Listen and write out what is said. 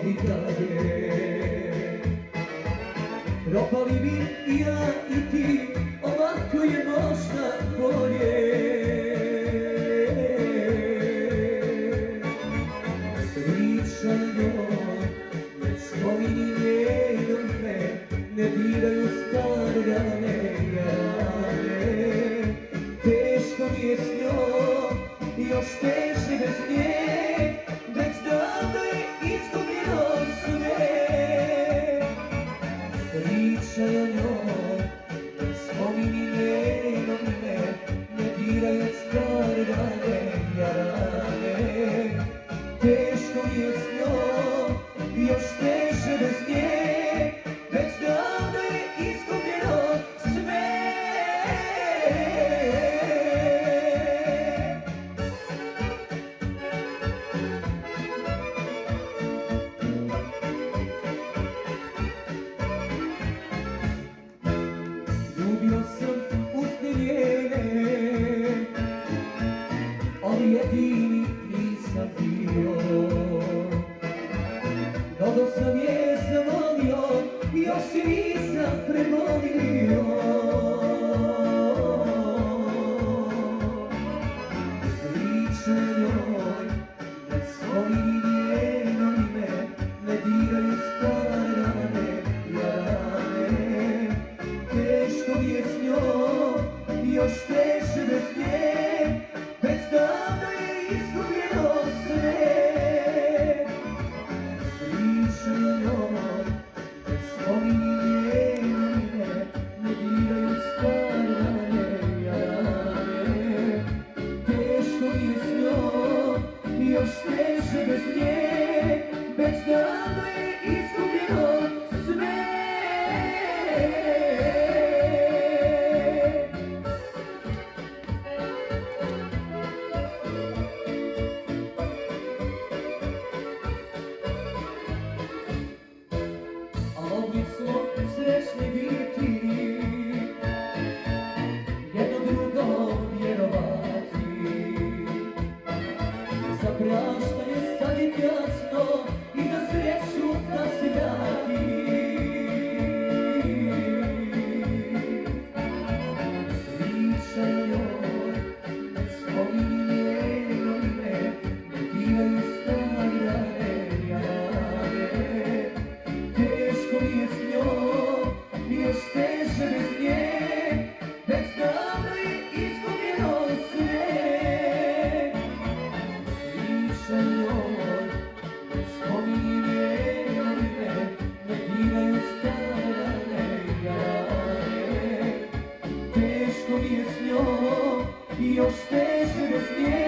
i dalje. Propali bi i ja i ti, ovako je možda bolje. Priča njoj, ne spomini njeno ime, ne diraju stare rane, teško mi je s njom, još teže bez nje, već davno je izgubljeno sve. Pričaj o njoj, ne spomini njeno ime, ne diraju stare rane, teško mi je s njom, još teže bez nje, već davno je izgubljeno sve. Ljubio sam usne njene, ali jedini nisam bio. Mnogo sam je zavolio, još se nisam premolio. Pričaj njoj, ne spomini njeno ime, ne diraju stare rane, teško mi je s njom, još teže bez nje, već davno je izgubljeno sve. Pričaj o njoj, ne spomini njeno ime, ne diraju stare rane, teško mi je s njom, još teže bez nje, već davno je izgubljeno sve. Mogli smo srećni biti, jedno drugo vjerovati. Za praštanje sad je kasno i za sreću da se vrati. Pričaj o njoj, ne spomini njeno ime, ne diraju stare rane, teško mi je s njom, još teže bez nje, već davno je izgubljeno sve. Pričaj njoj, ne spomini njeno ime, ne diraju stare rane, teško mi je s njom, još teže bez nje.